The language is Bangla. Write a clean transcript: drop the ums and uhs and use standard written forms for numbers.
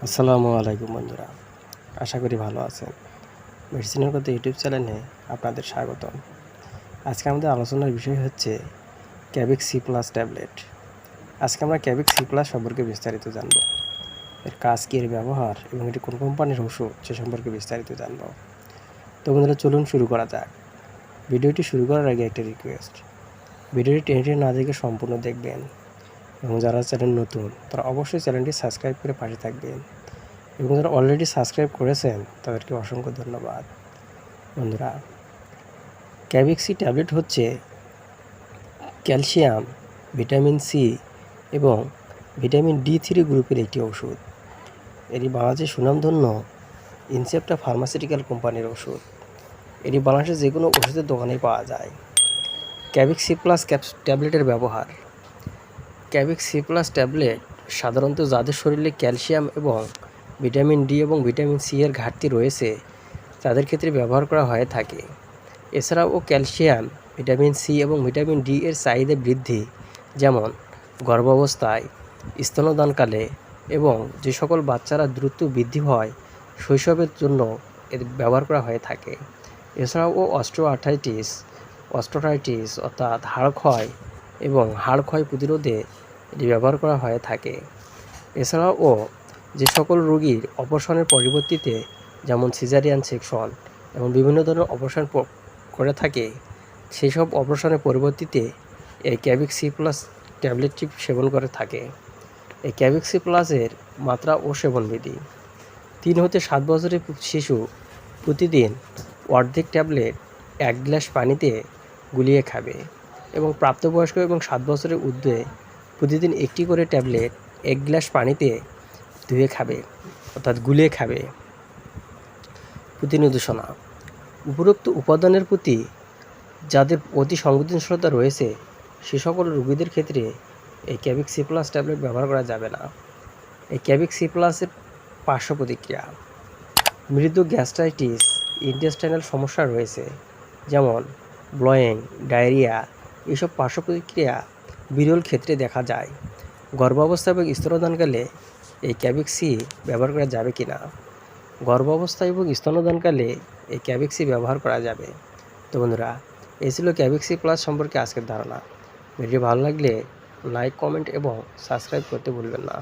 আসসালামু আলাইকুম বন্ধুরা, আশা করি ভালো আছেন। মেডিসিনের কথা ইউটিউব চ্যানেলে আপনাদের স্বাগতম। আজকে আমাদের আলোচনার বিষয় হচ্ছে ক্যাভিক সি প্লাস ট্যাবলেট। আজকে আমরা ক্যাভিক সি প্লাস সম্পর্কে বিস্তারিত জানব। এর কাজ কী, এর ব্যবহার এবং এটি কোন কোম্পানির ওষুধ সে সম্পর্কে বিস্তারিত জানব। তো বন্ধুরা, চলুন শুরু করা যাক। ভিডিওটি শুরু করার আগে একটা রিকোয়েস্ট, ভিডিওটি টেনে না দেখে সম্পূর্ণ দেখবেন এবং যারা চ্যানেল নতুন তারা অবশ্যই চ্যানেলটি সাবস্ক্রাইব করে পাশে থাকবেন এবং যারা অলরেডি সাবস্ক্রাইব করেছেন তাদেরকে অসংখ্য ধন্যবাদ। বন্ধুরা, ক্যাভিক সি ট্যাবলেট হচ্ছে ক্যালসিয়াম, ভিটামিন সি এবং ভিটামিন D3 গ্রুপের একটি ওষুধ। এটি বাংলাদেশের সুনামধন্য ইনসেপ্টা ফার্মাসিউটিক্যাল কোম্পানির ওষুধ। এটি বাংলাদেশের যে কোনো ওষুধের দোকানেই পাওয়া যায়। ক্যাভিক সি প্লাস ট্যাবলেটের ব্যবহার। ক্যাভিক সি প্লাস ট্যাবলেট সাধারণত যাদের শরীরে ক্যালসিয়াম এবং ভিটামিন D এবং ভিটামিন সি এর ঘাটতি রয়েছে তাদের ক্ষেত্রে ব্যবহার করা হয়ে থাকে। এছাড়াও ক্যালসিয়াম, ভিটামিন সি এবং ভিটামিন D এর চাহিদা বৃদ্ধি, যেমন গর্ভাবস্থায়, স্তন্যদানকালে এবং যে সকল বাচ্চারা দ্রুত বৃদ্ধি হয় শৈশবের জন্য এর ব্যবহার করা হয়ে থাকে। এছাড়াও অস্টিওআর্থ্রাইটিস অর্থাৎ হাড় ক্ষয় এবং হাড় ক্ষয় প্রতিরোধে এটি ব্যবহার করা হয়ে থাকে। এছাড়াও যে সকল রোগীর অপারেশনের পরবর্তীতে, যেমন সিজারিয়ান সেকশন এবং বিভিন্ন ধরনের অপারেশন করে থাকে, সেই সব অপারেশনের পরবর্তীতে এই ক্যাভিক সি প্লাস ট্যাবলেটটি সেবন করে থাকে। এই ক্যাভিক সি প্লাসের মাত্রা ও সেবনবিধি: 3 হতে 7 বছরের শিশু প্রতিদিন অর্ধেক ট্যাবলেট 1 গ্লাস পানিতে গুলিয়ে খাবে এবং প্রাপ্তবয়স্ক এবং 7 বছরের ঊর্ধ্বে প্রতিদিন একটি করে ট্যাবলেট 1 গ্লাস পানিতে ধুয়ে খাবে অর্থাৎ গুলিয়ে খাবে। প্রতিনির্দেশনা: উপরোক্ত উপাদানের প্রতি যাদের অতি সংবেদনশীলতা রয়েছে সে সকল রোগীদের ক্ষেত্রে এই ক্যাভিক সি প্লাস ট্যাবলেট ব্যবহার করা যাবে না। এই ক্যাভিক সি প্লাসের পার্শ্ব প্রতিক্রিয়া: মৃদু গ্যাস্ট্রাইটিস, ইন্টেস্টাইনাল সমস্যা রয়েছে, যেমন ব্লোয়িং, ডায়রিয়া। এইসব পার্শ্ব প্রতিক্রিয়া বিরল ক্ষেত্রে দেখা যায়। গর্ভাবস্থা এবং স্তন্যদানকালে এই ক্যাভিক সি ব্যবহার করা যাবে কি না? গর্ভাবস্থা এবং স্তন্যদানকালে এই ক্যাভিক সি ব্যবহার করা যাবে। তো বন্ধুরা, এই ছিল ক্যাভিক সি প্লাস সম্পর্কে আজকের ধারণা। ভিডিও ভালো লাগলে লাইক, কমেন্ট এবং সাবস্ক্রাইব করতে ভুলবেন না।